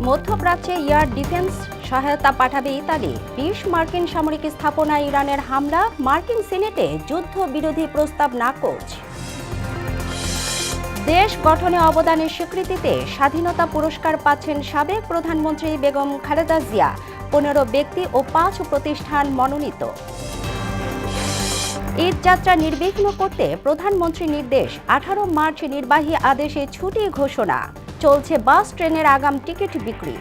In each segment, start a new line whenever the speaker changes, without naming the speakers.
মধ্যপ্রাচ্যে air defence সহায়তা পাঠাবে ইতালি। ২০ মার্কিন সামরিক স্থাপনায় ইরানের হামলা, মার্কিন সিনেটে যুদ্ধ বিরোধী প্রস্তাব নাকচ। দেশ গঠনে অবদানের স্বীকৃতিতে স্বাধীনতা পুরস্কার পাচ্ছেন সাবেক প্রধানমন্ত্রী বেগম খালেদা জিয়া। ১৫ ব্যক্তি ও ৫ প্রতিষ্ঠান মনোনীত। ঈদ যাত্রা নির্বিঘ্ন করতে প্রধানমন্ত্রীর নির্দেশ, ১৮ মার্চ নির্বাহী আদেশে ছুটি ঘোষণা। চলছে বাস ট্রেনের আগাম টিকিট বিক্রি।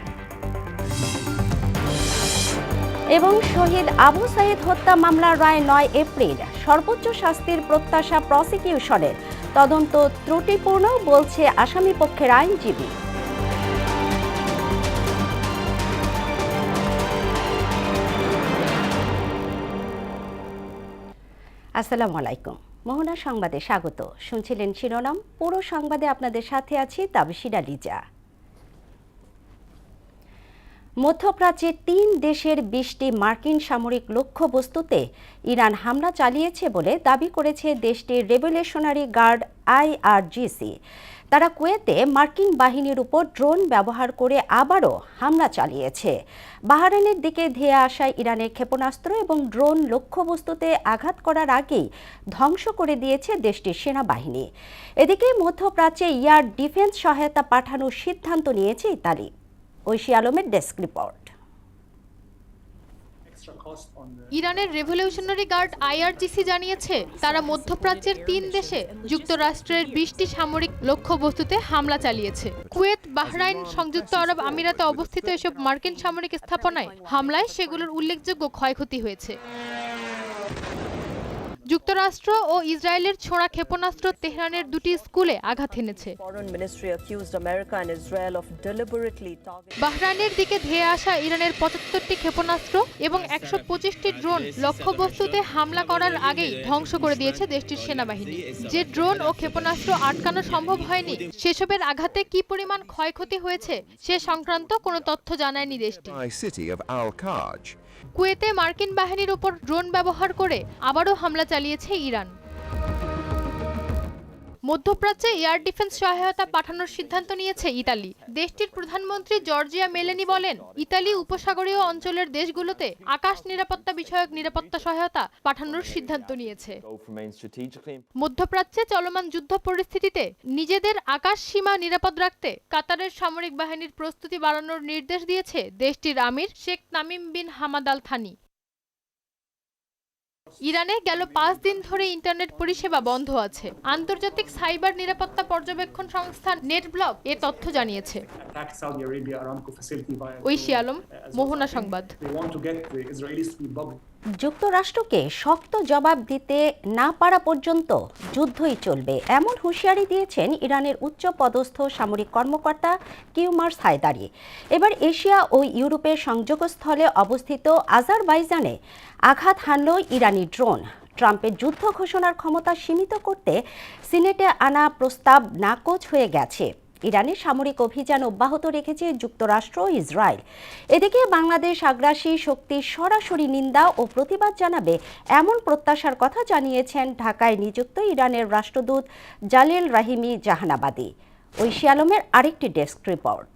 এবং শহীদ আবু সাইদ হত্যা মামলার রায় ৯ এপ্রিল। সর্বোচ্চ শাস্তির প্রত্যাশা প্রসিকিউশনের। তদন্ত ত্রুটিপূর্ণ বলছে আসামি পক্ষের আইনজীবী। আসসালামু আলাইকুম। মোহনা সংবাদে স্বাগত। শুনছিলেন শিরোনাম, পুরো সংবাদে আপনাদের সাথে আছি তাবশিরা লিজা। মধ্যপ্রাচ্যের ৩ দেশের ২০টি মার্কিন সামরিক লক্ষ্যবস্তুতে ইরান হামলা চালিয়েছে বলে দাবি করেছে দেশটির রেভলিউশনারি গার্ড IRGC। তারা কুয়েতে মার্কিন বাহিনীর উপর ড্রোন ব্যবহার করে আবারও হামলা চালিয়েছে। বাহরাইনের দিকে ধেয়ে আসা ইরানের ক্ষেপণাস্ত্র এবং ড্রোন লক্ষ্যবস্তুতে আঘাত করার আগেই ধ্বংস করে দিয়েছে দেশটির সেনাবাহিনী। এদিকে মধ্যপ্রাচ্যে এয়ার ডিফেন্স সহায়তা পাঠানোর সিদ্ধান্ত নিয়েছে ইতালি। ঐশী আলমের ডেস্ক রিপোর্ট।
ইরানের রেভলিউশনারি গার্ড IRGC জানিয়েছে তারা মধ্যপ্রাচ্যের ৩ দেশে যুক্তরাষ্ট্রের ২০টি সামরিক লক্ষ্যবস্তুতে হামলা চালিয়েছে। কুয়েত, বাহরাইন, সংযুক্ত আরব আমিরাতে অবস্থিত এসব মার্কিন সামরিক স্থাপনায় হামলায় সেগুলোর উল্লেখযোগ্য ক্ষয়ক্ষতি হয়েছে। যুক্তরাষ্ট্র ও ইসরায়েলের ছোড়া ক্ষেপণাস্ত্র তেহরানের ২টি স্কুলে আঘাত এনেছে। বাহরাইনের দিকে ধেয়ে আসা ইরানের ৭৫টি ক্ষেপণাস্ত্র এবং ১২৫টি ড্রোন লক্ষ্যবস্তুতে হামলা করার আগেই ধ্বংস করে দিয়েছে দেশটির সেনাবাহিনী। যে ড্রোন ও ক্ষেপণাস্ত্র আটকানো সম্ভব হয়নি, সেসবের আঘাতে কি পরিমাণ ক্ষয়ক্ষতি হয়েছে সে সংক্রান্ত কোনো তথ্য জানায়নি দেশটি। কুয়েতে মার্কিন বাহিনীর উপর ড্রোন ব্যবহার করে আবারও হামলা চালিয়েছে ইরান। মধ্যপ্রাচ্যে এয়ার ডিফেন্স সহায়তা পাঠানোর সিদ্ধান্ত নিয়েছে ইতালি। দেশটির প্রধানমন্ত্রী জর্জিয়া মেলোনি বলেন, ইতালি উপসাগরীয় অঞ্চলের দেশগুলোতে আকাশ নিরাপত্তা বিষয়ক নিরাপত্তা সহায়তা পাঠানোর সিদ্ধান্ত নিয়েছে। মধ্যপ্রাচ্যে চলমান যুদ্ধ পরিস্থিতিতে নিজেদের আকাশ সীমা নিরাপদ রাখতে কাতারের সামরিক বাহিনীর প্রস্তুতি বাড়ানোর নির্দেশ দিয়েছে দেশটির আমির Sheikh Tamim bin Hamad Al Thani. ইরানে গেল ৫ দিন ধরে ইন্টারনেট পরিষেবা বন্ধ আছে। আন্তর্জাতিক সাইবার নিরাপত্তা পর্যবেক্ষণ সংস্থা নেটব্লক এ তথ্য জানিয়েছে। ঐশী আলম, মোহনা সংবাদ।
যুক্তরাষ্ট্রকে শক্ত জবাব দিতে না পারা পর্যন্ত যুদ্ধই চলবে, এমন হুঁশিয়ারি দিয়েছেন ইরানের উচ্চ পদস্থ সামরিক কর্মকর্তা কিউমার্স হায়দারি। এবার এশিয়া ও ইউরোপের সংযোগস্থলে অবস্থিত আজারবাইজানে আঘাত হানল ইরানি ড্রোন। ট্রাম্পের যুদ্ধ ঘোষণার ক্ষমতা সীমিত করতে সিনেটে আনা প্রস্তাব নাকচ হয়ে গেছে। ইরানের সামরিক অভিযান অব্যাহত রেখেছে যুক্তরাষ্ট্র ও ইসরায়েল। এদিকে বাংলাদেশ আগ্রাসী শক্তির সরাসরি নিন্দা ও প্রতিবাদ জানাবে এমন প্রত্যাশার কথা জানিয়েছেন ঢাকায় নিযুক্ত ইরানের রাষ্ট্রদূত জালিল রাহিমি জাহানাবাদী। ঐশী আলমের আরেকটি ডেস্ক রিপোর্ট।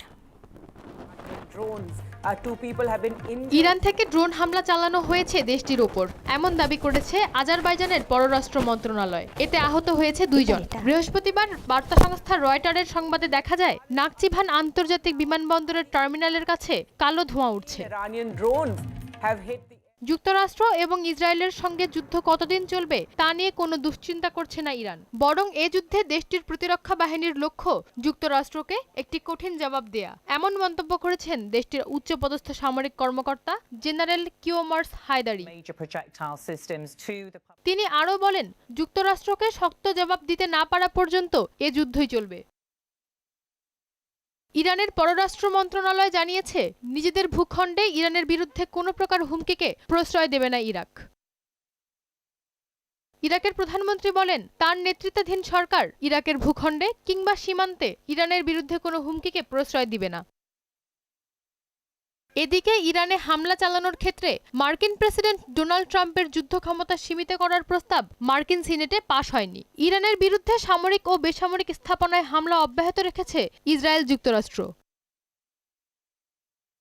ইরান থেকে ড্রোন হামলা চালানো হয়েছে দেশটির উপর, এমন দাবি করেছে আজারবাইজানের পররাষ্ট্র মন্ত্রণালয়। এতে আহত হয়েছে ২ জন। বৃহস্পতিবার বার্তা সংস্থা রয়টারের সংবাদে দেখা যায়, নাকচিভান আন্তর্জাতিক বিমানবন্দরের টার্মিনালের কাছে কালো ধোঁয়া উঠছে। যুক্তরাষ্ট্র এবং ইসরায়েলের সঙ্গে যুদ্ধ কতদিন চলবে তা নিয়ে কোনো দুশ্চিন্তা করছে না ইরান, বরং এ যুদ্ধে দেশটির প্রতিরক্ষা বাহিনীর লক্ষ্য যুক্তরাষ্ট্রকে একটি কঠিন জবাব দেয়া, এমন মন্তব্য করেছেন দেশটির উচ্চপদস্থ সামরিক কর্মকর্তা জেনারেল কিউমার্স হায়দারি। তিনি আরও বলেন, যুক্তরাষ্ট্রকে শক্ত জবাব দিতে না পারা পর্যন্ত এ যুদ্ধই চলবে। ইরানের পররাষ্ট্র মন্ত্রণালয় জানিয়েছে, নিজেদের ভূখণ্ডে ইরানের বিরুদ্ধে কোনো প্রকার হুমকিকে প্রশ্রয় দেবে না ইরাক। ইরাকের প্রধানমন্ত্রী বলেন, তার নেতৃত্বাধীন সরকার ইরাকের ভূখণ্ডে কিংবা সীমান্তে ইরানের বিরুদ্ধে কোনো হুমকিকে প্রশ্রয় দিবে না। এদিকে ইরানে হামলা চালানোর ক্ষেত্রে মার্কিন প্রেসিডেন্ট ডোনাল্ড ট্রাম্পের যুদ্ধ ক্ষমতা সীমিত করার প্রস্তাব মার্কিন সিনেটে পাশ হয়নি। ইরানের বিরুদ্ধে সামরিক ও বেসামরিক স্থাপনায় হামলা অব্যাহত রেখেছে ইসরায়েল যুক্তরাষ্ট্র।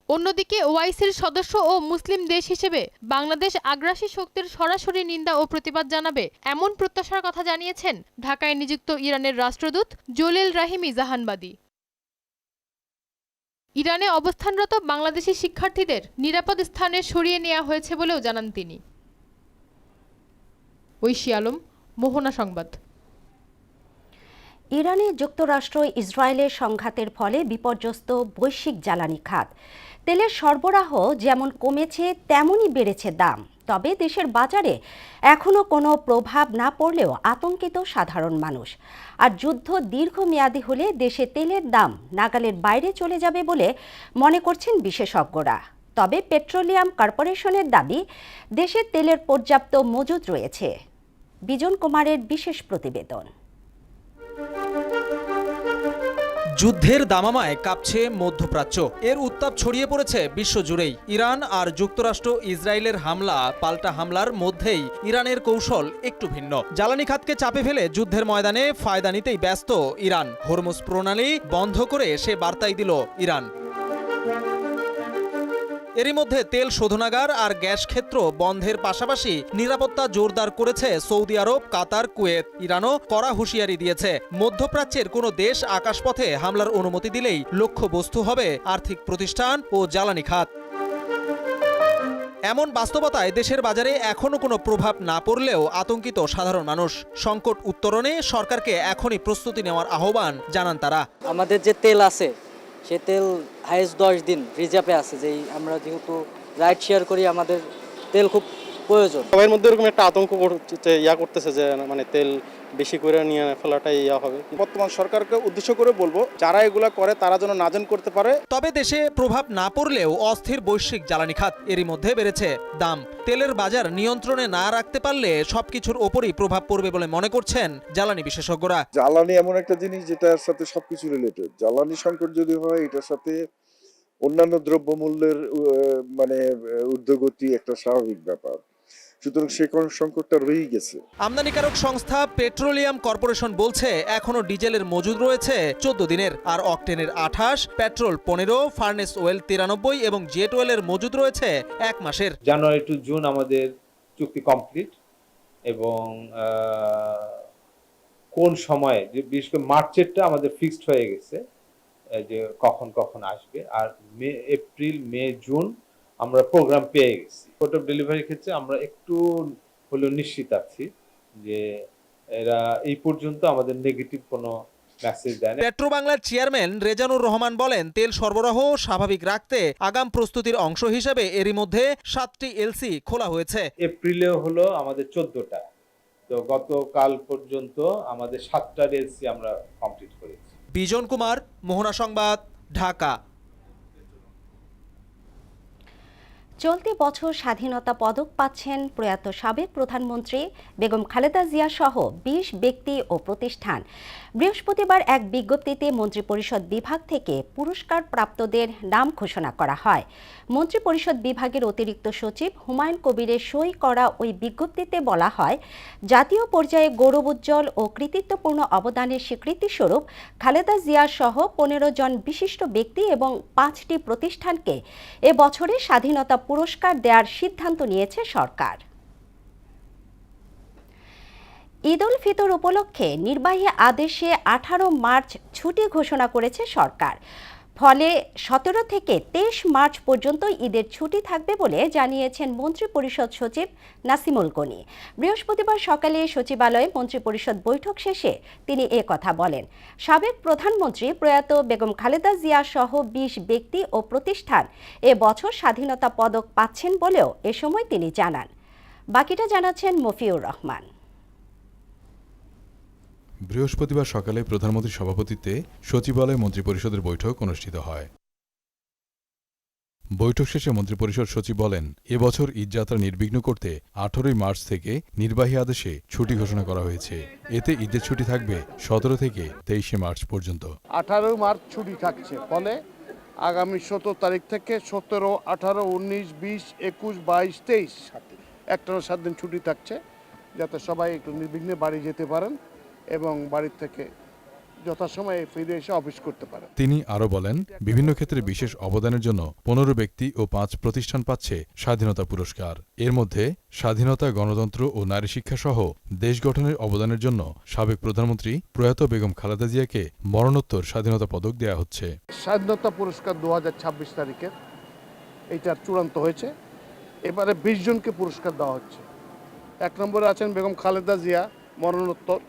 অন্যদিকে ওআইসির সদস্য ও মুসলিম দেশ হিসেবে বাংলাদেশ আগ্রাসী শক্তির সরাসরি নিন্দা ও প্রতিবাদ জানাবে এমন প্রত্যাশার কথা জানিয়েছেন ঢাকায় নিযুক্ত ইরানের রাষ্ট্রদূত জলিল রাহিমি জাহানবাদী। ইরানে অবস্থানরত বাংলাদেশি শিক্ষার্থীদের নিরাপদ স্থানে সরিয়ে নেওয়া হয়েছে বলেও জানান তিনি। ঐশী আলম, মোহনা সংবাদ।
ইরানে যুক্তরাষ্ট্র ইসরায়েলের সংঘাতের ফলে বিপর্যস্ত বৈশ্বিক জ্বালানি খাত। তেলের সরবরাহ যেমন কমেছে তেমনই বেড়েছে দাম। তবে দেশের বাজারে এখনও কোনো প্রভাব না পড়লেও আতঙ্কিত সাধারণ মানুষ। আর যুদ্ধ দীর্ঘমেয়াদী হলে দেশে তেলের দাম নাগালের বাইরে চলে যাবে বলে মনে করছেন বিশেষজ্ঞরা। তবে পেট্রোলিয়াম কর্পোরেশনের দাবি, দেশে তেলের পর্যাপ্ত মজুদ রয়েছে। বিজন কুমারের বিশেষ প্রতিবেদন।
যুদ্ধের দামামায় কাঁপছে মধ্যপ্রাচ্য। এর উত্তাপ ছড়িয়ে পড়েছে বিশ্বজুড়েই। ইরান আর যুক্তরাষ্ট্র ইসরায়েলের হামলা পাল্টা হামলার মধ্যেই ইরানের কৌশল একটু ভিন্ন। জ্বালানি খাতকে চাপে ফেলে যুদ্ধের ময়দানে ফায়দা নিতেই ব্যস্ত ইরান। হরমুজ প্রণালী বন্ধ করে সে বার্তাই দিল ইরান। এরই মধ্যে তেল শোধনাগার আর গ্যাস ক্ষেত্র বন্ধের পাশাপাশি নিরাপত্তা জোরদার করেছে সৌদি আরব, কাতার, কুয়েত। ইরানও কড়া হুঁশিয়ারি দিয়েছে, মধ্যপ্রাচ্যের কোনো দেশ আকাশপথে হামলার অনুমতি দিলেই লক্ষ্যবস্তু হবে আর্থিক প্রতিষ্ঠান ও জ্বালানি খাত। এমন বাস্তবতায় দেশের বাজারে এখনো কোনো প্রভাব না পড়লেও আতঙ্কিত সাধারণ মানুষ। সংকট উত্তরণে সরকারকে এখনই প্রস্তুতি নেওয়ার আহ্বান জানান তারা।
আমাদের যে তেল আছে সে তেল হাইয়েস্ট 10 দিন রিজার্ভে আছে, যেই আমরা যেহেতু রাইড শেয়ার করি আমাদের তেল খুব প্রয়োজন।
সবার মধ্যে এরকম একটা আতঙ্ক করতেছে যে মানে তেল বেশি করে নিয়ে ফেলাটাই হবে।
বর্তমান সরকারকে উদ্দেশ্য করে বলবো, যারা এগুলা করে তারা যেন নাজেন করতে পারে।
তবে দেশে প্রভাব না পড়লেও অস্থির বৈশ্বিক জ্বালানি খাত। এরই মধ্যে বেড়েছে দাম। তেলের বাজার নিয়ন্ত্রণে না রাখতে পারলে সবকিছুর ওপরই প্রভাব পড়বে বলে মনে করছেন জ্বালানি বিশেষজ্ঞরা।
জ্বালানি এমন একটা জিনিস যেটার সাথে সবকিছু রিলেটেড। জ্বালানি সংকট যদি হয়, এটার সাথে অন্যান্য দ্রব্যমূল্যের মানে ঊর্ধ্বগতি একটা স্বাভাবিক ব্যাপার। সুতরাং সে সংকটটা রয়েই গেছে।
আমদানিকারক সংস্থা পেট্রোলিয়াম কর্পোরেশন বলছে এখনো ডিজেলের মজুদ রয়েছে 14 দিনের, আর অকটেনের 28, পেট্রোল 15, ফার্নেস অয়েল 93 এবং জেট অয়েলের মজুদ রয়েছে 1 মাসের।
জানুয়ারি টু জুন আমাদের চুক্তি কমপ্লিট, এবং কোন সময়ে, যে বিশেষ করে মার্চেরটা আমাদের ফিক্সড হয়ে গেছে যে কখন কখন আসবে। আর এপ্রিল, মে, জুন আমরা প্রোগ্রাম পেয়ে গেছি। পোর্ট অফ ডেলিভারির ক্ষেত্রে আমরা একটু হলেও নিশ্চিত আছি যে এরা এই পর্যন্ত আমাদের নেগেটিভ কোনো মেসেজ দেয় না।
পেট্রোবাংলার চেয়ারম্যান রেজানুর রহমান বলেন, তেল সরবরাহ স্বাভাবিক রাখতে আগাম প্রস্তুতির অংশ হিসেবে এরই মধ্যে 7টি এলসি খোলা হয়েছে।
এপ্রিলেও হলো আমাদের 14টা, তো গতকাল পর্যন্ত আমাদের 7টা এলসি আমরা কমপ্লিট করেছি।
বিজন কুমার, মোহনা সংবাদ, ঢাকা।
চলতি বছর স্বাধীনতা পদক পাচ্ছেন প্রয়াত সাবেক প্রধানমন্ত্রী বেগম খালেদা জিয়া সহ 20 ব্যক্তি ও প্রতিষ্ঠান। বৃহস্পতিবার এক বিজ্ঞপ্তিতে মন্ত্রিপরিষদ বিভাগ থেকে পুরস্কার প্রাপ্তদের নাম ঘোষণা করা হয়। মন্ত্রিপরিষদ বিভাগের অতিরিক্ত সচিব হুমায়ুন কবিরের সই করা ওই বিজ্ঞপ্তিতে বলা হয়, জাতীয় পর্যায়ে গৌরবোজ্জ্বল ও কৃতিত্বপূর্ণ অবদানের স্বীকৃতিস্বরূপ খালেদা জিয়া সহ 15 জন বিশিষ্ট ব্যক্তি এবং 5টি প্রতিষ্ঠানকে এ বছরের স্বাধীনতা পুরস্কার দেওয়ার সিদ্ধান্ত নিয়েছে সরকার। ঈদ উল ফিতর উপলক্ষে নির্বাহী আদেশে 18 মার্চ ছুটি ঘোষণা করেছে সরকার। ফলে 17 থেকে 23 মার্চ পর্যন্ত ঈদের ছুটি থাকবে বলে জানিয়েছেন মন্ত্রিপরিষদ সচিব নাসিমুল গনি। বৃহস্পতিবার সকালে সচিবালয়ে মন্ত্রিপরিষদ বৈঠক শেষে তিনি কথা বলেন। সাবেক প্রধানমন্ত্রী প্রয়াত বেগম খালেদা জিয়া সহ 20 ব্যক্তি ও প্রতিষ্ঠান এ বছর স্বাধীনতা পদক পাচ্ছেন বলেও এ সময় তিনি জানান। বাকিটা জানাচ্ছেন মফিউর রহমান।
বৃহস্পতিবার সকালে প্রধানমন্ত্রীর সভাপতিত্বে সচিবালয়ে মন্ত্রিপরিষদের বৈঠক অনুষ্ঠিত হয়। বৈঠক শেষে মন্ত্রিপরিষদ সচিব বলেন, এবছর ঈদযাত্রা নির্বিঘ্ন করতে 18 মার্চ থেকে নির্বাহী আদেশে ছুটি ঘোষণা করা হয়েছে। এতে ঈদের ছুটি থাকবে 17 থেকে 23 মার্চ পর্যন্ত।
18 মার্চ ছুটি থাকছে, ফলে আগামী 17 তারিখ থেকে 17, 18, 19, 20, 21, 22, 23 একটানা 7 দিন ছুটি থাকছে, যাতে সবাই একটু নির্বিঘ্নে বাড়ি যেতে পারেন এবং বাড়ির থেকে যথাসময়ে ফিরে এসে অফিস করতে পারে।
তিনি আরও বলেন, বিভিন্ন ক্ষেত্রে বিশেষ অবদানের জন্য 15 ব্যক্তি ও 5 প্রতিষ্ঠান পাচ্ছে স্বাধীনতা পুরস্কার। এর মধ্যে স্বাধীনতা, গণতন্ত্র ও নারী শিক্ষা সহ দেশ গঠনের অবদানের জন্য সাবেক প্রধানমন্ত্রী প্রয়াত বেগম খালেদা জিয়াকে মরণোত্তর স্বাধীনতা পদক দেয়া হচ্ছে।
স্বাধীনতা পুরস্কার 2026 তারিখের এইটার চূড়ান্ত হয়েছে। এবারে 20 জনকে পুরস্কার দেওয়া হচ্ছে। 1 নম্বরে আছেন বেগম খালেদা জিয়া, মরণোত্তর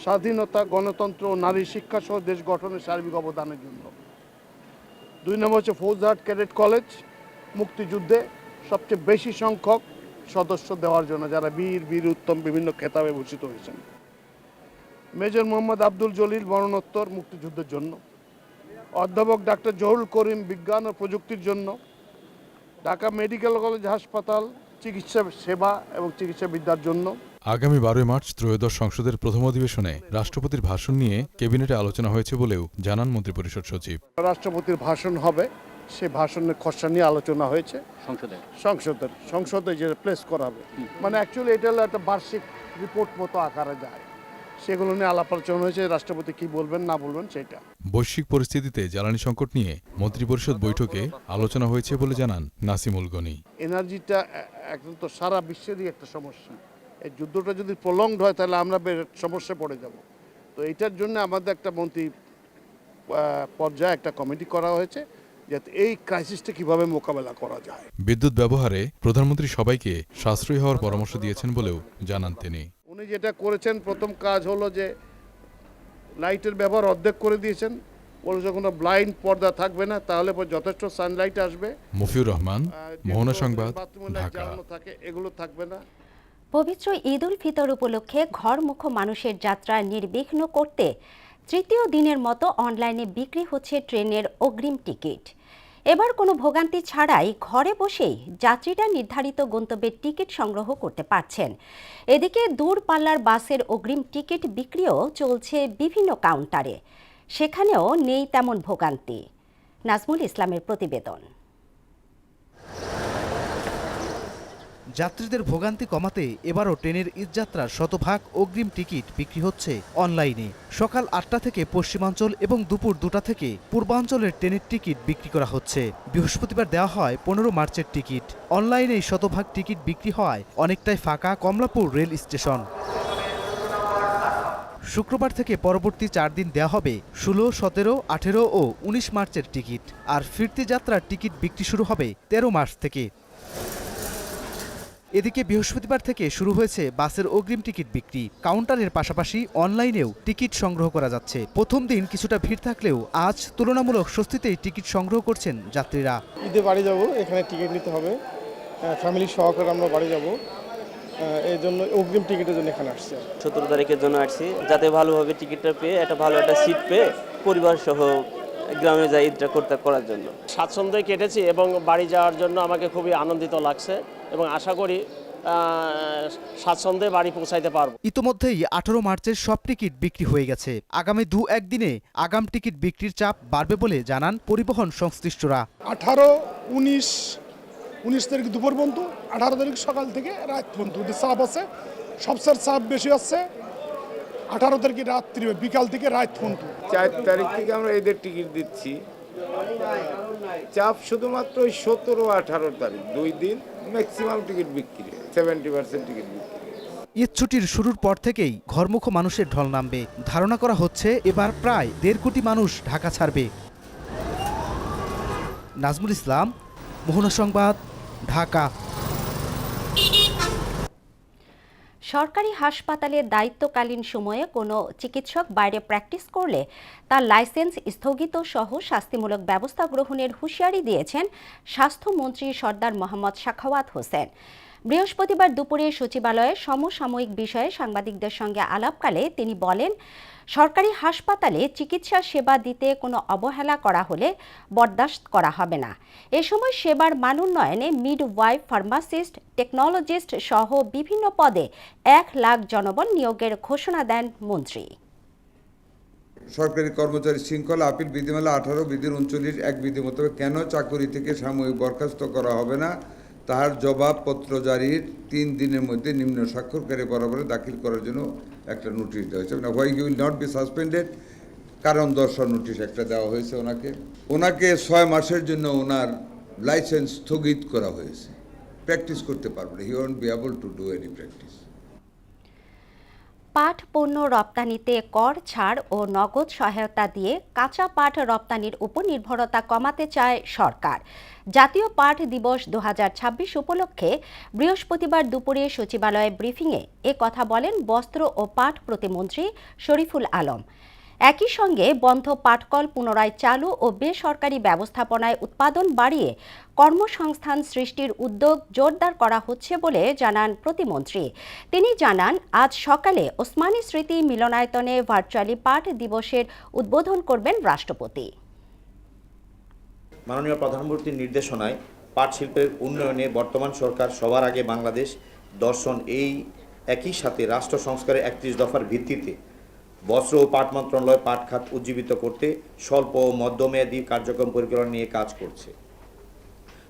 স্বাধীনতা, গণতন্ত্র ও নারী শিক্ষা সহ দেশ গঠনের সার্বিক অবদানের জন্য। 2 নম্বর হচ্ছে ফৌজদার ক্যাডেট কলেজ, মুক্তিযুদ্ধে সবচেয়ে বেশি সংখ্যক সদস্য দেওয়ার জন্য, যারা বীর উত্তম বিভিন্ন খেতাবে ভূষিত হয়েছেন। মেজর মোহাম্মদ আব্দুল জলিল, মরণোত্তর মুক্তিযুদ্ধের জন্য। অধ্যাপক ডাক্তার জহুরুল করিম, বিজ্ঞান ও প্রযুক্তির জন্য। ঢাকা মেডিকেল কলেজ হাসপাতাল, চিকিৎসা সেবা এবং চিকিৎসাবিদ্যার জন্য।
আগামী 12 মার্চ ত্রয়োদশ সংসদের প্রথম অধিবেশনে রাষ্ট্রপতির ভাষণ নিয়ে ক্যাবিনেটে আলোচনা হয়েছে বলেও জানান মন্ত্রিপরিষদ সচিব।
রাষ্ট্রপতির ভাষণ হবে, সে ভাষণের খসড়া নিয়ে আলোচনা হয়েছে সংসদে যে প্লেস করা হবে। মানে অ্যাকচুয়ালি এটা হলো একটা বার্ষিক রিপোর্ট মতো আকারে যায়, সেগুলো নিয়ে আলাপ আলোচনা হয়েছে। রাষ্ট্রপতি কি বলবেন না বলবেন সেটা।
বৈশ্বিক পরিস্থিতিতে জ্বালানি সংকট নিয়ে মন্ত্রিপরিষদ বৈঠকে আলোচনা হয়েছে বলে জানান নাসিমুল গনি।
এনার্জিটা একদম তো সারা বিশ্বেরই একটা সমস্যা। এই যুদ্ধটা যদি প্রলংড হয় তাহলে আমরা সমস্যায় পড়ে যাব। তো এইটার জন্য আমাদের একটা মন্ত্রী পর্যায়ে একটা কমিটি করা হয়েছে, যাতে এই ক্রাইসিসটা কিভাবে মোকাবেলা করা যায়।
বিদ্যুৎ ব্যবহারে প্রধানমন্ত্রী সবাইকে সাশ্রয়ী হওয়ার পরামর্শ দিয়েছেন বলেও জানান তিনি।
উনি যেটা করেছেন, প্রথম কাজ হলো যে লাইটের ব্যবহার অর্ধেক করে দিয়েছেন। বলেছে কোনো ব্লাইন্ড পর্দা থাকবে না, তাহলে যথেষ্ট সানলাইট আসবে।
মফিউর রহমান, মোহনা সংবাদ, ঢাকা।
এগুলো থাকবে না।
পবিত্র ঈদ উল ফিতর উপলক্ষে ঘরমুখ মানুষের যাত্রা নির্বিঘ্ন করতে তৃতীয় দিনের মতো অনলাইনে বিক্রি হচ্ছে ট্রেনের অগ্রিম টিকিট। এবার কোনো ভোগান্তি ছাড়াই ঘরে বসেই যাত্রীরা নির্ধারিত গন্তব্যের টিকিট সংগ্রহ করতে পারছেন। এদিকে দূরপাল্লার বাসের অগ্রিম টিকিট বিক্রিও চলছে বিভিন্ন কাউন্টারে, সেখানেও নেই তেমন ভোগান্তি। নাজমুল ইসলামের প্রতিবেদন।
যাত্রীদের ভোগান্তি কমাতে এবারও ট্রেনের ঈদযাত্রার শতভাগ অগ্রিম টিকিট বিক্রি হচ্ছে অনলাইনে। সকাল 8টা থেকে পশ্চিমাঞ্চল এবং দুপুর 2টা থেকে পূর্বাঞ্চলের ট্রেনের টিকিট বিক্রি করা হচ্ছে। বৃহস্পতিবার দেওয়া হয় 15 মার্চের টিকিট। অনলাইনেই শতভাগ টিকিট বিক্রি হওয়ায় অনেকটাই ফাঁকা কমলাপুর রেল স্টেশন। শুক্রবার থেকে পরবর্তী 4 দিন দেওয়া হবে 16, 17, 18 ও 19 মার্চের টিকিট। আর ফিরতি যাত্রার টিকিট বিক্রি শুরু হবে 13 মার্চ থেকে। এদিকে বৃহস্পতিবার থেকে শুরু হয়েছে বাসের অগ্রিম টিকিট বিক্রি। কাউন্টারের পাশাপাশি অনলাইনেও টিকিট সংগ্রহ করা যাচ্ছে। প্রথম দিন কিছুটা ভিড় থাকলেও আজ তুলনামূলক স্বস্তিতেই টিকিট সংগ্রহ করছেন যাত্রীরা।
ঈদে বাড়ি যাব, এখানে টিকিট নিতে হবে, ফ্যামিলি সহকারে আমরা বাড়ি যাব, এই জন্য অগ্রিম টিকিটের জন্য এখানে আসছি।
17 তারিখের জন্য আসছি, যাতে ভালোভাবে টিকিটটা পেয়ে একটা ভালো একটা সিট পেয়ে পরিবার সহ গ্রামে যাই ঈদটা করার জন্য।
স্বাচ্ছন্দ্যে কেটেছি এবং বাড়ি যাওয়ার জন্য আমাকে খুবই আনন্দিত লাগছে এবং আশা করি স্বাচ্ছন্দ্যে বাড়ি পৌঁছাইতে পারবো।
ইতোমধ্যেই 18 মার্চের সব টিকিট বিক্রি হয়ে গেছে। আগামী 2-1 দিনে আগাম টিকিট বিক্রির চাপ বাড়বে বলে জানান পরিবহন সংশ্লিষ্টরা।
18, 19 তারিখ দুপুর পর্যন্ত, 18 তারিখ সকাল থেকে রাত পর্যন্ত চাপ আছে। সবচেয়ে চাপ বেশি হচ্ছে 18 তারিখে রাত্রি, বিকাল থেকে রাত পর্যন্ত।
4 তারিখ থেকে আমরা এদের টিকিট দিচ্ছি। চাপ শুধুমাত্র 17, 18 তারিখ 2 দিন ম্যাক্সিমাম টিকিট বিক্রি, 70% টিকিট বিক্রি।
ঈদ ছুটির শুরুর পর থেকেই ঘরমুখ মানুষের ঢল নামবে। ধারণা করা হচ্ছে এবার প্রায় 1.5 কোটি মানুষ ঢাকা ছাড়বে। নাজমুল ইসলাম, মোহনা সংবাদ, ঢাকা।
সরকারি হাসপাতালে দায়িত্বকালীন সময়ে কোনো চিকিৎসক বাইরে প্র্যাকটিস করলে তার লাইসেন্স স্থগিত সহ শাস্তিমূলক ব্যবস্থা গ্রহণের হুঁশিয়ারি দিয়েছেন স্বাস্থ্যমন্ত্রী সর্দার মোহাম্মদ সাখাওয়াত হোসেন। বৃহস্পতিবার দুপুরে সচিবালয়ে সমসাময়িক বিষয়ে সাংবাদিকদের সঙ্গে আলাপকালে তিনি বলেন, সরকারি হাসপাতালে চিকিৎসা সেবা দিতে কোনো অবহেলা করা হলে বরদাস্ত করা হবে না। এ সময় সেবার মান উন্নয়নে মিডওয়াইফ, ফার্মাসিস্ট, টেকনোলজিস্ট সহ বিভিন্ন পদে 1 লাখ জনবল নিয়োগের ঘোষণা দেন মন্ত্রী।
সরকারি কর্মচারী শৃঙ্খলা আপিল বিধিমালা 18 বিধির 39 এক বিধি মোতাবেক কেন চাকরি থেকে সাময়িক বরখাস্ত করা হবে না তার জবাবপত্র জারির 3 দিনের মধ্যে নিম্ন স্বাক্ষরকারী বরাবরে দাখিল করার জন্য একটা নোটিশ দেওয়া হয়েছে। Why you will not be suspended কারণ দর্শন নোটিশ একটা দেওয়া হয়েছে ওনাকে 6 মাসের জন্য ওনার লাইসেন্স স্থগিত করা হয়েছে। প্র্যাকটিস করতে পারবে না, he won't be able to do any practice.
পাট পণ্য রপ্তানিতে কর ছাড় ও নগদ সহায়তা দিয়ে কাঁচা পাট রপ্তানির উপর নির্ভরতা কমাতে চায় সরকার। জাতীয় পাট দিবস 2026 উপলক্ষে বৃহস্পতিবার দুপুরে সচিবালয়ে ব্রিফিংয়ে এ কথা বলেন বস্ত্র ও পাট প্রতিমন্ত্রী শরীফুল আলম। একই সঙ্গে বন্ধ পাটকল পুনরায় চালু ও বেসরকারি ব্যবস্থাপনায় উৎপাদন বাড়িয়ে কর্মসংস্থান সৃষ্টির উদ্যোগ জোরদার করা হচ্ছে বলে জানান প্রতিমন্ত্রী। তিনি জানান, আজ সকালে ওসমানী স্মৃতি মিলনায়তনে ভার্চুয়ালি পাট দিবসের উদ্বোধন করবেন রাষ্ট্রপতি।
মাননীয় প্রধানমন্ত্রীর নির্দেশনায় পাট শিল্পের উন্নয়নে বর্তমান সরকার সবার আগে বাংলাদেশ দর্শন এই একই সাথে রাষ্ট্র সংস্কারের 31 দফার ভিত্তিতে বস্ত্র ও পাট মন্ত্রণালয় পাট খাত উজ্জীবিত করতে স্বল্প ও মধ্যমেয়াদী কার্যক্রম পরিকল্পনা নিয়ে কাজ করছে।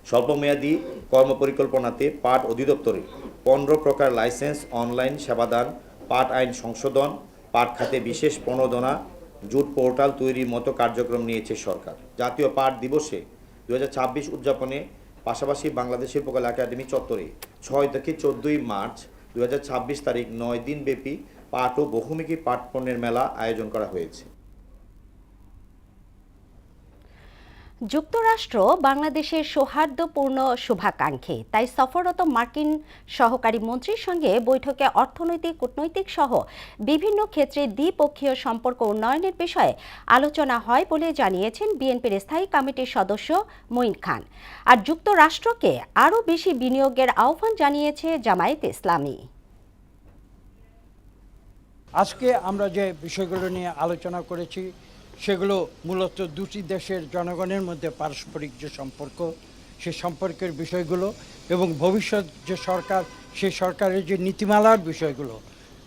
স্বল্পমেয়াদী কর্মপরিকল্পনাতে পাট অধিদপ্তরে 15 প্রকার লাইসেন্স, অনলাইন সেবাদান, পাট আইন সংশোধন, পাট খাতে বিশেষ প্রণোদনা, জুট পোর্টাল তৈরির মতো কার্যক্রম নিয়েছে সরকার। জাতীয় পাট দিবসে 2026 উদযাপনে পাশাপাশি বাংলাদেশ শিল্পকলা একাডেমি চত্বরে 6 থেকে 14 মার্চ 2026 তারিখ 9 দিনব্যাপী পাট ও বহুমুখী পাট পণ্যের মেলা আয়োজন করা হয়েছে।
যুক্তরাষ্ট্র বাংলাদেশের সৌহার্দ্যপূর্ণ শুভাকাঙ্ক্ষী, তাই সফররত মার্কিন সহকারী মন্ত্রীর সঙ্গে বৈঠকে অর্থনৈতিক, কূটনৈতিক সহ বিভিন্ন ক্ষেত্রে দ্বিপক্ষীয় সম্পর্ক উন্নয়নের বিষয়ে আলোচনা হয় বলে জানিয়েছেন বিএনপির স্থায়ী কমিটির সদস্য মঈন খান। আর যুক্তরাষ্ট্রকে আরও বেশি বিনিয়োগের আহ্বান জানিয়েছে জামায়াতে ইসলামী।
আজকে আমরা যে বিষয়গুলো নিয়ে আলোচনা করেছি সেগুলো মূলত দুটি দেশের জনগণের মধ্যে পারস্পরিক যে সম্পর্ক, সে সম্পর্কের বিষয়গুলো এবং ভবিষ্যৎ যে সরকার, সেই সরকারের যে নীতিমালার বিষয়গুলো।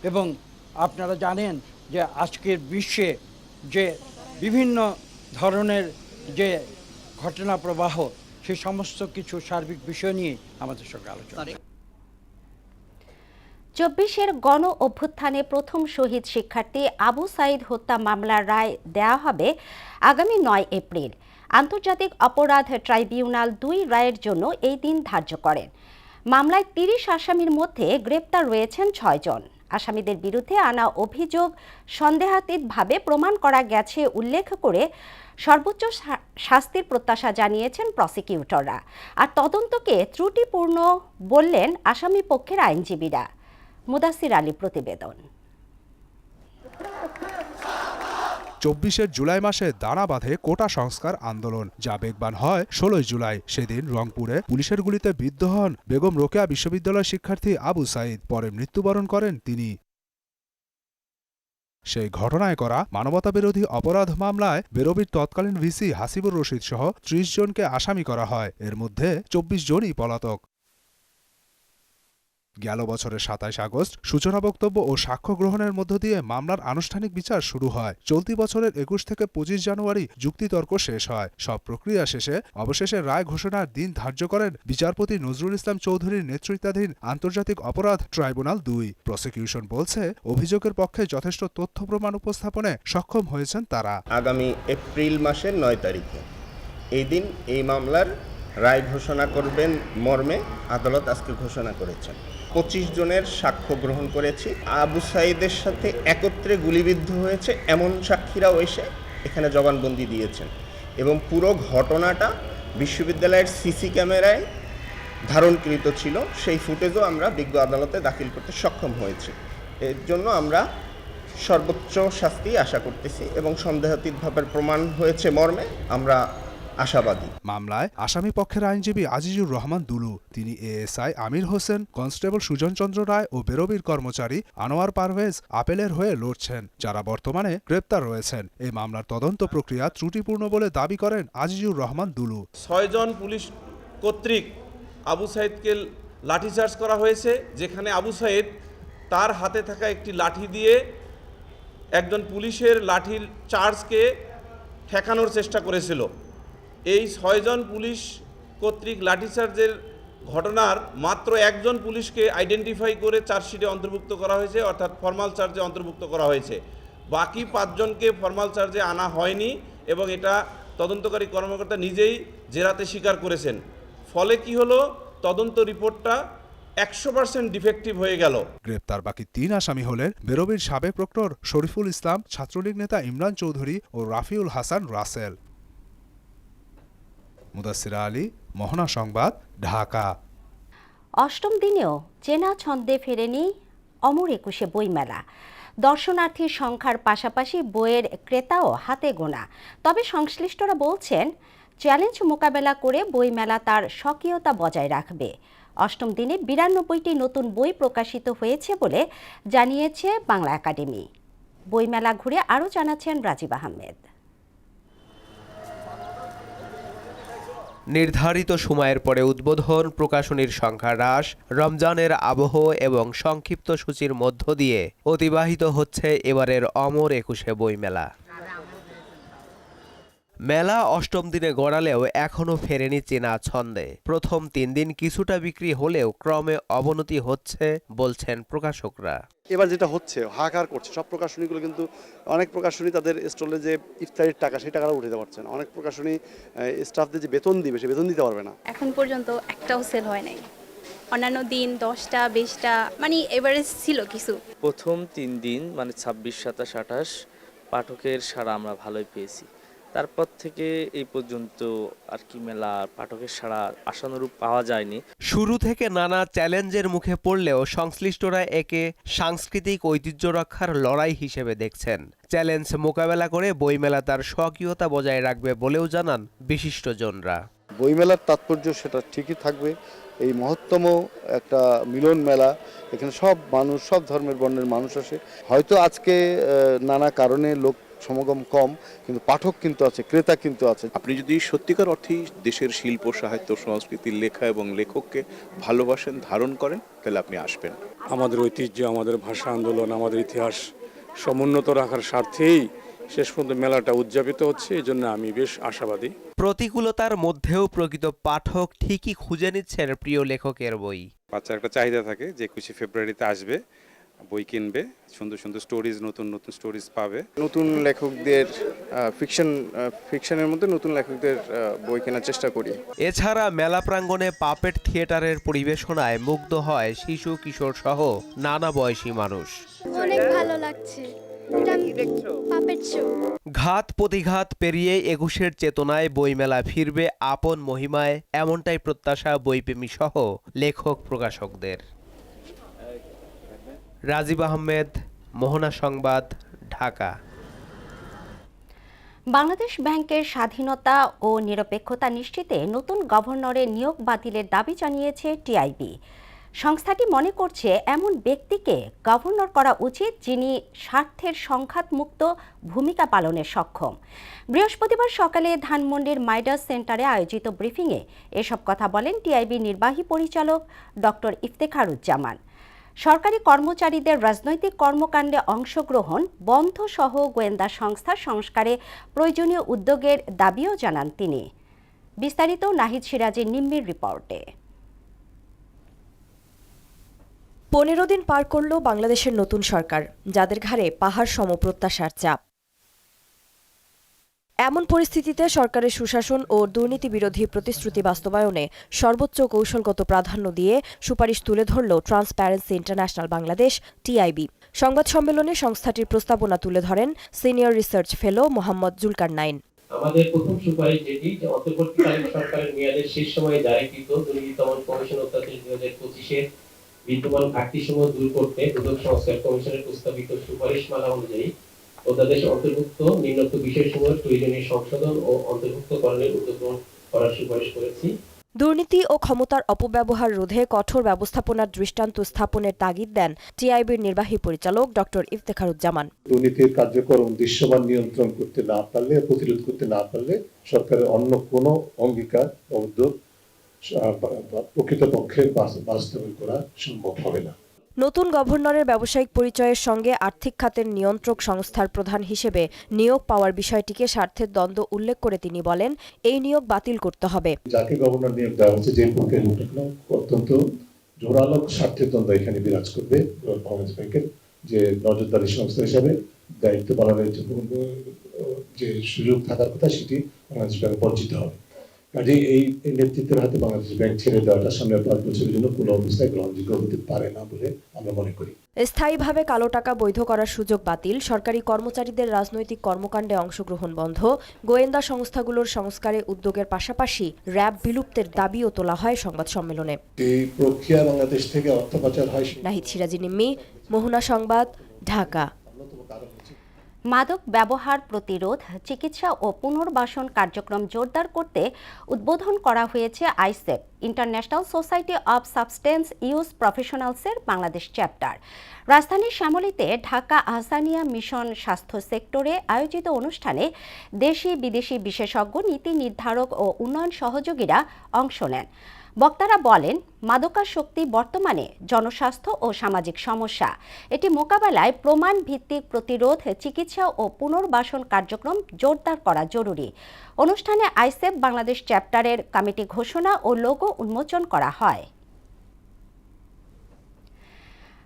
এবং আপনারা জানেন যে আজকের বিশ্বে যে বিভিন্ন ধরনের যে ঘটনা প্রবাহ, সে সমস্ত কিছু সার্বিক বিষয় নিয়ে আমাদের সঙ্গে আলোচনা।
24-এর গণ অভ্যুত্থানে প্রথম শহীদ শিক্ষার্থী আবু সাইদ হত্যা মামলার রায় দেয়া হবে আগামী 9 এপ্রিল। আন্তর্জাতিক অপরাধ ট্রাইব্যুনাল 2 রায়ের জন্য এই দিন ধার্য করেন। মামলায় 30 আসামির মধ্যে গ্রেপ্তার রয়েছেন 6 জন। আসামিদের বিরুদ্ধে আনা অভিযোগ সন্দেহাতীতভাবে প্রমাণ করা গেছে উল্লেখ করে সর্বোচ্চ শাস্তির প্রত্যাশা জানিয়েছেন প্রসিকিউটররা। আর তদন্তকে ত্রুটিপূর্ণ বললেন আসামি পক্ষের আইনজীবীরা। মুদাসির আলী প্রতিবেদন।
24 জুলাই মাসে দানা বাঁধে কোটা সংস্কার আন্দোলন, যা বেগবান হয় 16 জুলাই। সেদিন রংপুরে পুলিশের গুলিতে বিদ্ধ হন বেগম রোকেয়া বিশ্ববিদ্যালয় শিক্ষার্থী আবু সাইদ। পরে মৃত্যুবরণ করেন তিনি। সেই ঘটনায় করা মানবতাবিরোধী অপরাধ মামলায় বেরোবির তৎকালীন ভিসি হাসিবুর রশিদ সহ 30 জনকে আসামি করা হয়। এর মধ্যে 24 জনই পলাতক। গেল বছরের 27 আগস্ট সূচনা বক্তব্য ও সাক্ষ্য গ্রহণের মধ্য দিয়ে মামলার আনুষ্ঠানিক বিচার শুরু হয়। চলতি বছরের 21 থেকে 25 জানুয়ারি যুক্তিতর্ক শেষ হয়। সব প্রক্রিয়া শেষে অবশেষে রায় ঘোষণার দিন ধার্য করেন বিচারপতি নজরুল ইসলাম চৌধুরীর নেতৃত্বাধীন আন্তর্জাতিক অপরাধ ট্রাইব্যুনাল 2। প্রসিকিউশন বলছে, অভিযোগের পক্ষে যথেষ্ট তথ্য প্রমাণ উপস্থাপনে সক্ষম হয়েছেন তারা।
আগামী এপ্রিল মাসের 9 তারিখে এই দিন এই মামলার রায় ঘোষণা করবেন মর্মে আদালত আজকে ঘোষণা করেছেন। 25 জনের সাক্ষ্য গ্রহণ করেছি। আবু সাইদের সাথে একত্রে গুলিবিদ্ধ হয়েছে এমন সাক্ষীরাও এসে এখানে জবানবন্দি দিয়েছেন এবং পুরো ঘটনাটা বিশ্ববিদ্যালয়ের সিসি ক্যামেরায় ধারণকৃত ছিল। সেই ফুটেজও আমরা বিজ্ঞ আদালতে দাখিল করতে সক্ষম হয়েছি। এর জন্য আমরা সর্বোচ্চ শাস্তি আশা করতেছি এবং সন্দেহাতীতভাবে প্রমাণ হয়েছে মর্মে আমরা আশাবাদী।
মামলায় আসামি পক্ষের আইনজীবী আজিজুর রহমান দুলু, তিনি এএসআই আমির হোসেন, কনস্টেবল সুজন চন্দ্র রায় ও বেরোবির কর্মচারী আনোয়ার পারভেজ আপিলের হয়ে লড়ছেন, যারা বর্তমানে গ্রেপ্তার রয়েছেন। এই মামলার তদন্ত প্রক্রিয়া ত্রুটিপূর্ণ বলে দাবি করেন আজিজুর রহমান দুলু।
6 জন পুলিশ কর্তৃক আবু সাইদকে লাঠিচার্জ করা হয়েছে, যেখানে আবু সাইদ তার হাতে থাকা একটি লাঠি দিয়ে একজন পুলিশের লাঠির চার্জকে ঠেকানোর চেষ্টা করেছিল। এই 6 জন পুলিশ কর্তৃক লাঠিচার্জের ঘটনার মাত্র একজন পুলিশকে আইডেন্টিফাই করে চার্জশিটে অন্তর্ভুক্ত করা হয়েছে, অর্থাৎ ফর্মাল চার্জে অন্তর্ভুক্ত করা হয়েছে। বাকি 5 জনকে ফর্মাল চার্জে আনা হয়নি এবং এটা তদন্তকারী কর্মকর্তা নিজেই জেরাতে স্বীকার করেছেন। ফলে কি হলো, তদন্ত রিপোর্টটা 100% ডিফেক্টিভ হয়ে গেল।
গ্রেপ্তার বাকি 3 আসামি হলেন বেরোবির সাবেক প্রক্টর শরীফুল ইসলাম, ছাত্রলীগ নেতা ইমরান চৌধুরী ও রাফিউল হাসান রাসেল। মুদাসসির আলী, মোহনা সংবাদ, ঢাকা।
অষ্টম দিনেও চেনা ছন্দে ফেরেনি অমর একুশে বইমেলা। দর্শনার্থীর সংখ্যার পাশাপাশি বইয়ের ক্রেতাও হাতে গোনা। তবে সংশ্লিষ্টরা বলছেন, চ্যালেঞ্জ মোকাবেলা করে বইমেলা তার স্বকীয়তা বজায় রাখবে। অষ্টম দিনে 92টি নতুন বই প্রকাশিত হয়েছে বলে জানিয়েছে বাংলা একাডেমি। বইমেলা ঘুরে আরও জানাচ্ছেন রাজীব আহমেদ।
নির্ধারিত সময়ের পরে উদ্বোধন, প্রকাশনীর সংখ্যা হ্রাস, রমজানের আবহ এবং সংক্ষিপ্ত সূচির মধ্য দিয়ে অতিবাহিত হচ্ছে এবারের অমর একুশে বইমেলা। মেলা অষ্টম দিনে গড়ালেও এখনও ফেরেনি চেনা ছন্দে। প্রথম 3 দিন কিছুটা বিক্রি হলেও ক্রমে অবনতি হচ্ছে বলছেন প্রকাশকরা।
এবার যেটা হচ্ছে, হাহাকার করছে সব প্রকাশনীগুলো, কিন্তু অনেক প্রকাশনী তাদের স্টলে যে ইফতারির টাকা সেই টাকাটা উঠাতে পারছে না। অনেক প্রকাশনী স্টাফদের যে বেতন দিবে সে বেতন দিতে পারবে না।
এখন পর্যন্ত একটাও সেল হয় নাই। অন্যান্য দিন 10টা 20টা মানে এভারেজ ছিল কিছু।
প্রথম 3 দিন মানে 26, 27, 28 পাঠকের সাড়া আমরা ভালোই পেয়েছি। তারপর থেকে এই পর্যন্ত আর কি মেলা পাঠকের সাড়া আশানুরূপ পাওয়া যায়নি।
শুরু থেকে নানা চ্যালেঞ্জের মুখে পড়লেও সংশ্লিষ্টরা একে সাংস্কৃতিক ঐতিহ্য রক্ষার লড়াই হিসেবে দেখছেন। চ্যালেঞ্জ মোকাবেলা করে বইমেলা তার স্বকীয়তা বজায় রাখবে বলেও জানান বিশিষ্টজনরা।
বইমেলার তাৎপর্য সেটা ঠিকই থাকবে। এই মহত্তম একটা মিলন মেলা, এখানে সব মানুষ, সব ধর্মের বর্ণের মানুষ আসে। হয়তো আজকে নানা কারণে লোক সমাগম কম, কিন্তু পাঠক কিন্তু আছে, ক্রেতা কিন্তু আছে।
আপনি যদি সত্যিকার অর্থেই দেশের শিল্প, সাহিত্য, সংস্কৃতির লেখা এবং লেখককে ভালোবাসেন, ধারণ করেন, তাহলে আপনি আসবেন।
আমাদের ঐতিহ্য, আমাদের ভাষা আন্দোলন, আমাদের ইতিহাস সমুন্নত রাখার স্বার্থেই শেষ পর্যন্ত মেলাটা উদযাপিত হচ্ছে। এই জন্য আমি বেশ আশাবাদী।
প্রতিকূলতার মধ্যেও প্রকৃত পাঠক ঠিকই খুঁজে নিচ্ছেন প্রিয় লেখকের বই।
বাচ্চার একটা চাহিদা থাকে যে 21শে ফেব্রুয়ারিতে আসবে, বই কিনবে, সুন্দর সুন্দর স্টোরিজ, নতুন নতুন স্টোরিজ পাবে।
নতুন লেখকদের ফিকশনের মধ্যে নতুন লেখকদের বই কেনার চেষ্টা করি।
এছাড়া মেলা প্রাঙ্গণে পাপেট থিয়েটারের পরিবেশনায় মুগ্ধ হয় শিশু, কিশোর সহ নানা বয়সী মানুষ।
অনেক ভালো লাগছে।
ঘাত প্রতিঘাত পেরিয়ে 21-এর চেতনায় বইমেলা ফিরবে আপন মহিমায়, এমনটাই প্রত্যাশা বইপ্রেমী সহ লেখক প্রকাশকদের। রাজীব আহমেদ, মোহনা সংবাদ, ঢাকা।
বাংলাদেশ ব্যাংকের স্বাধীনতা ও নিরপেক্ষতা নিশ্চিতে নতুন গভর্নরের নিয়োগ বাতিলের দাবি জানিয়েছে টিআইবি। সংস্থাটি মনে করছে এমন ব্যক্তিকে গভর্নর করা উচিত যিনি স্বার্থের সংঘাতমুক্ত ভূমিকা পালনে সক্ষম। বৃহস্পতিবার সকালে ধানমন্ডির মাইডাস সেন্টারে আয়োজিত ব্রিফিংয়ে এসব কথা বলেন টিআইবি নির্বাহী পরিচালক ডক্টর ইফতেখারুজ্জামান। সরকারি কর্মচারীদের রাজনৈতিক কর্মকাণ্ডে অংশগ্রহণ বন্ধ সহ গোয়েন্দা সংস্থার সংস্কারে প্রয়োজনীয় উদ্যোগের দাবিও জানান তিনি। বিস্তারিত নাহিদ সিরাজের নিম্মির রিপোর্টে।
15 দিন পার করল বাংলাদেশের নতুন সরকার, যাদের ঘাড়ে পাহাড় সম প্রত্যাশার চাপ। এমন পরিস্থিতিতে সরকারের সুশাসন ও দুর্নীতি বিরোধী প্রতিশ্রুতি বাস্তবায়নে সর্বোচ্চ কৌশলগত প্রাধান্য দিয়ে সুপারিশ তুলে ধরল ট্রান্সপারেন্সি ইন্টারন্যাশনাল বাংলাদেশ টিআইবি। সংবাদ সম্মেলনে সংস্থাটির প্রস্তাবনা তুলে ধরেন senior research fellow Mohammad Zulkarnain.
আমাদের প্রথম সুপারিশ যেটি অন্তর্বর্তীকালীন সরকারের মেয়াদের শেষ সময়ে জারিকৃত দুর্নীতি দমন কমিশন অধ্যাদেশ 2025-এর বিদ্যমান ঘাটতিসমূহ দূর করতে দুদক সংস্কার কমিশনের প্রস্তাবিত সুপারিশমালা অনুযায়ী অধ্যাদেশ অন্তর্ভুক্ত নিম্নোক্ত বিষয়সমূহের প্রয়োজনীয় সংশোধন ও অন্তর্ভুক্তকরণের উদ্যোগ গ্রহণ করার সুপারিশ করেছি।
দুর্নীতি ও ক্ষমতার অপব্যবহার রোধে কঠোর ব্যবস্থাপনার দৃষ্টান্ত স্থাপনের তাগিদ দেন টিআইবির নির্বাহী পরিচালক ডক্টর ইফতেখারুজ্জামান।
দুর্নীতির কার্যক্রম দৃশ্যমান নিয়ন্ত্রণ করতে না পারলে, প্রতিরোধ করতে না পারলে সরকারের অন্য কোনো অঙ্গীকার বা উদ্যোগ প্রকৃতপক্ষে বাস্তবায়ন করা সম্ভব হবে না।
নতুন গভর্নরের ব্যবসায়িক পরিচয়ের সঙ্গে আর্থিক খাতের নিয়ন্ত্রক সংস্থার প্রধান হিসেবে নিয়োগ পাওয়ার বিষয়টিকে স্বার্থের দ্বন্দ্ব উল্লেখ করে তিনি বলেন, এই নিয়োগ বাতিল করতে হবে।
যাকে গভর্নর নিয়োগ দেওয়া হচ্ছে, যে প্রক্রিয়া অত্যন্ত জোরালো স্বার্থের দ্বন্দ্ব এখানে বিরাজ করবে বাংলাদেশ ব্যাংকের যে নজরদারি সংস্থা হিসাবে দায়িত্ব পালনের যে সুযোগ থাকার কথা সেটি বাংলাদেশ ব্যাংক বঞ্চিত হবে। কাজে এই নেতৃত্বের হাতে বাংলাদেশ ব্যাংক ছেড়ে দেওয়াটা সামনের 5 বছরের জন্য কোনো অবস্থায় গ্রহণযোগ্য হতে পারে না বলে আমরা মনে করি।
স্থায়ীভাবে কালো টাকা বৈধ করার সুযোগ বাতিল, সরকারি কর্মচারীদের রাজনৈতিক কর্মকাণ্ডে অংশগ্রহণ বন্ধ, গোয়েন্দা সংস্থাগুলোর সংস্কারে উদ্যোগের পাশাপাশি র্যাব বিলুপ্তের দাবিও তোলা হয় সংবাদ সম্মেলনে।
এই প্রক্রিয়া বাংলাদেশ থেকে অর্থ পাচার হয়।
নাহিদ সিরাজি নিম্মি, মোহনা সংবাদ, ঢাকা।
মাদক ব্যবহার প্রতিরোধ, চিকিৎসা ও পুনর্বাসন কার্যক্রম জোরদার করতে উদ্বোধন করা হয়েছে ISSUP, International Society of Substance Use প্রফেশনালসের বাংলাদেশ চ্যাপ্টার। রাজধানীর শ্যামলীতে ঢাকা আহসানিয়া মিশন স্বাস্থ্য সেক্টরে আয়োজিত অনুষ্ঠানে দেশি বিদেশি বিশেষজ্ঞ, নীতি নির্ধারক ও উন্নয়ন সহযোগীরা অংশ নেন। বক্তারা বলেন, মাদকাসক্তি বর্তমানে জনস্বাস্থ্য ও সামাজিক সমস্যা। এটি মোকাবেলায় প্রমাণ ভিত্তিক প্রতিরোধ, চিকিৎসা ও পুনর্বাসন কার্যক্রম জোরদার করা জরুরি। অনুষ্ঠানে আইসেপ বাংলাদেশ চ্যাপ্টারের কমিটি ঘোষণা ও লোগো উন্মোচন করা হয়।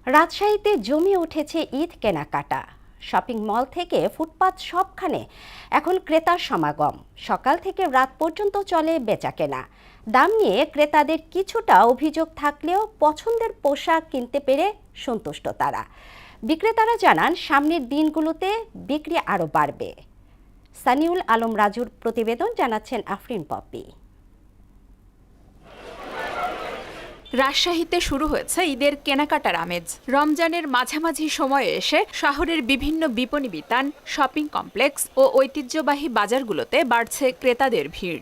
রাজশাহীতে জমে উঠেছে ঈদ কেনাকাটা। শপিং মল থেকে ফুটপাত সবখানে এখন ক্রেতার সমাগম। সকাল থেকে রাত পর্যন্ত চলে বেচাকেনা। দাম নিয়ে ক্রেতাদের কিছুটা অভিযোগ থাকলেও পছন্দের পোশাক কিনতে পেরে সন্তুষ্ট তারা। বিক্রেতারা জানান, সামনের দিনগুলোতে বিক্রি আরও বাড়বে। সানিউল আলম রাজুর প্রতিবেদন, জানাচ্ছেন আফরিন পপি।
রাজশাহীতে শুরু হয়েছে ঈদের কেনাকাটার আমেজ। রমজানের মাঝামাঝি সময়ে এসে শহরের বিভিন্ন বিপণী বিতান, শপিং কমপ্লেক্স ও ঐতিহ্যবাহী বাজারগুলোতে বাড়ছে ক্রেতাদের ভিড়।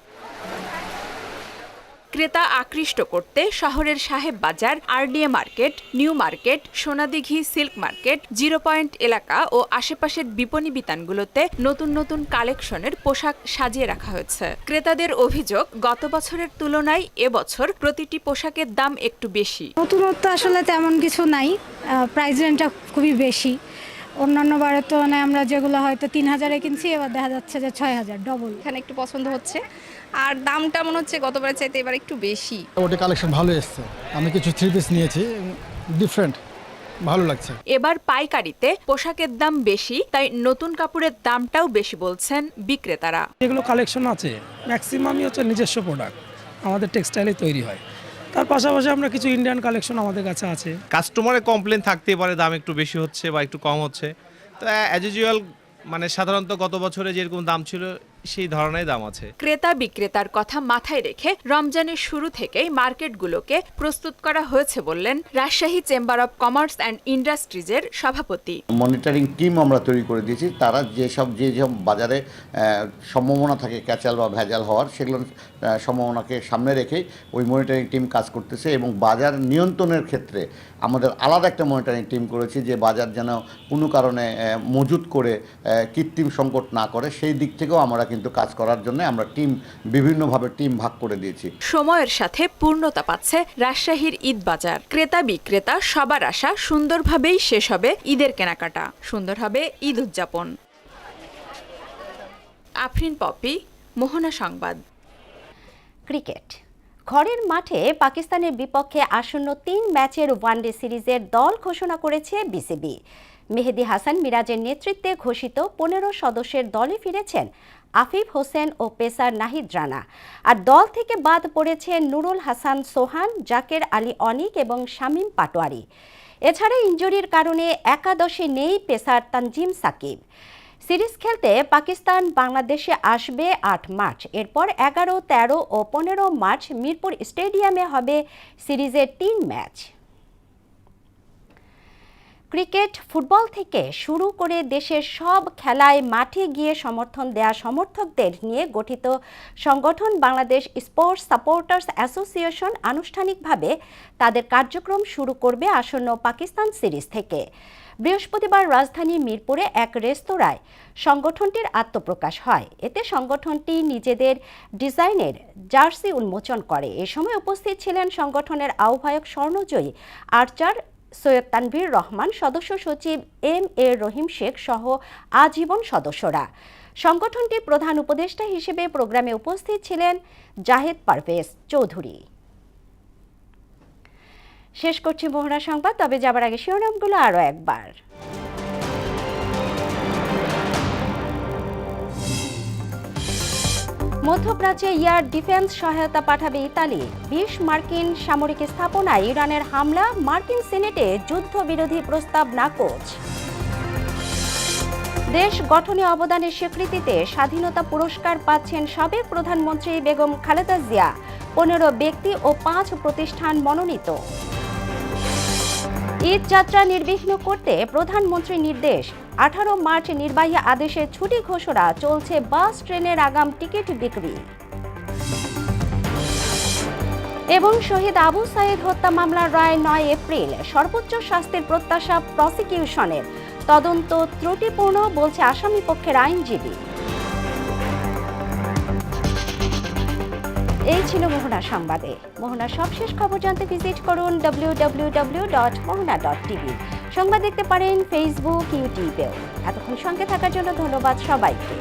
ক্রেতা আকৃষ্ট করতে শহরের Saheb Bazar, RDA market, new market, Sonadighi silk market, 0 point এলাকা ও আশেপাশের বিপণী বিতানগুলোতে নতুন নতুন কালেকশনের পোশাক সাজিয়ে রাখা হয়েছে। ক্রেতাদের অভিযোগ, গত বছরের তুলনায় এবছর প্রতিটি পোশাকের দাম একটু বেশি।
নতুনত্ব আসলে তেমন কিছু নাই, প্রাইস রেঞ্জটা খুবই বেশি। অন্যান্য বারের তুলনায় আমরা যেগুলো হয়তো 3000-এ কিনছি, এবার দেখা যাচ্ছে যে 6000, ডবল।
এখানে একটু পছন্দ হচ্ছে, আর দামটা মনে হচ্ছে গতবারের চাইতে এবার একটু বেশি।
ওটা কালেকশন ভালো এসছে, আমি কিছু 3 পিস নিয়েছি, ডিফারেন্ট, ভালো লাগছে।
এবার পাইকারিতে পোশাকের দাম বেশি, তাই নতুন কাপড়ের দামটাও বেশি বলছেন বিক্রেতারা।
যেগুলো কালেকশন আছে ম্যাক্সিমামই হচ্ছে নিজস্ব প্রোডাক্ট, আমাদের টেক্সটাইলে তৈরি হয়। তার পাশাপাশি আমরা কিছু ইন্ডিয়ান কালেকশন আমাদের কাছে আছে।
কাস্টমারের কমপ্লেন থাকতেই পারে দাম একটু বেশি হচ্ছে বা একটু কম হচ্ছে, তো অ্যাজ ইউজুয়াল মানে সাধারণত গত বছরে যেরকম দাম ছিল সেই ধরনের দাম আছে।
ক্রেতা বিক্রেতার কথা মাথায় রেখে রমজানের শুরু থেকেই মার্কেটগুলোকে প্রস্তুত করা হয়েছে বললেন Rajshahi chamber of commerce and ইন্ডাস্ট্রিজের সভাপতি।
মনিটরিং টিম আমরা তৈরি করে দিয়েছি, তারা যেসব বাজারে সম্ভাবনা থাকে ক্যাচাল বা ভেজাল হওয়ার, সেগুলো সম্ভাবনাকে সামনে রেখেই ওই মনিটরিং টিম কাজ করতেছে। এবং বাজার নিয়ন্ত্রণের ক্ষেত্রে আমাদের আলাদা একটা মনিটরিং টিম করেছি, যে বাজার যেন কোনো কারণে মজুত করে কৃত্রিম সংকট না করে, সেই দিক থেকেও আমরা কিন্তু কাজ করার জন্য আমরা বিভিন্নভাবে টিম ভাগ করে দিয়েছি।
সময়ের সাথে পূর্ণতা পাচ্ছে রাজশাহীর ঈদ বাজার। ক্রেতা বিক্রেতা সবার আশা সুন্দরভাবেই শেষ হবে ঈদের কেনাকাটা, সুন্দর হবে ঈদ উদযাপন। আফরিন পপি, মোহনা সংবাদ।
ক্রিকেট। ঘরের মাঠে পাকিস্তানের বিপক্ষে আসন্ন 3 ম্যাচের ওয়ানডে সিরিজের দল ঘোষণা করেছে বিসিবি। মেহেদী হাসান মিরাজের নেতৃত্বে ঘোষিত 15 সদস্যের দলে ফিরেছেন আফিফ হোসেন ও পেসার নাহিদ রানা। আর দল থেকে বাদ পড়েছেন নুরুল হাসান সোহান, জাকের আলী অনিক এবং শামীম পাটোয়ারি। এছাড়া ইনজুরির কারণে একাদশে নেই পেসার তানজিম সাকিব। সিরিজ খেলতে পাকিস্তান বাংলাদেশে আসবে 8 মার্চ। এরপর 11, 13 ও 15 মার্চ মিরপুর স্টেডিয়ামে হবে সিরিজের 3 ম্যাচ। ক্রিকেট, ফুটবল থেকে শুরু করে দেশের সব খেলায় মাঠে গিয়ে সমর্থন দেয়া সমর্থকদের নিয়ে গঠিত সংগঠন বাংলাদেশ স্পোর্টস সাপোর্টার্স অ্যাসোসিয়েশন আনুষ্ঠানিকভাবে তাদের কার্যক্রম শুরু করবে আসন্ন পাকিস্তান সিরিজ থেকে। বৃহস্পতিবার রাজধানী মিরপুরে এক রেস্তোরাঁয় সংগঠনটির আত্মপ্রকাশ হয়। এতে সংগঠনটি নিজেদের ডিজাইনের জার্সি উন্মোচন করে। এ সময় উপস্থিত ছিলেন সংগঠনের আহ্বায়ক স্বর্ণজয়ী আর্চার সৈয়দ তানভীর রহমান, সদস্য সচিব এম.এ. রহিম শেখ সহ আজীবন সদস্যরা। সংগঠনটির প্রধান উপদেষ্টা হিসেবে প্রোগ্রামে উপস্থিত ছিলেন জাহেদ পারভেজ চৌধুরী। শেষ করছি মোহনা সংবাদ, তবে যাবার আগে শিরোনামগুলো আরও একবার। মধ্যপ্রাচ্যে এয়ার ডিফেন্স সহায়তা পাঠাবে ইতালি। ২০ মার্কিন সামরিক স্থাপনায় ইরানের হামলা, মার্কিন সিনেটে যুদ্ধবিরোধী প্রস্তাব নাকচ। দেশ গঠনে অবদানের স্বীকৃতিতে স্বাধীনতা পুরস্কার পাচ্ছেন সাবেক প্রধানমন্ত্রী বেগম খালেদা জিয়া। ১৫ ব্যক্তি ও ৫ প্রতিষ্ঠান মনোনীত। ঈদ যাত্রা নির্বিঘ্ন করতে প্রধানমন্ত্রীর নির্দেশ। 18 মার্চ নির্বাহী আদেশে ছুটি ঘোষণা, চলছে বাস ট্রেনের আগাম টিকিট বিক্রি। এবং শহীদ আবু সাইদ হত্যা মামলার রায় 9 এপ্রিল। সর্বোচ্চ শাস্তির প্রত্যাশা প্রসিকিউশনের। তদন্ত ত্রুটিপূর্ণ বলছে আসামি পক্ষের আইনজীবী। এই ছিল মোহনা সংবাদে। মোহনার সবশেষ খবর জানতে ভিজিট করুন www.mohana.tv। সংবাদ দেখতে পারেন ফেসবুক, ইউটিউবেও। এতক্ষণ সঙ্গে থাকার জন্য ধন্যবাদ সবাইকে।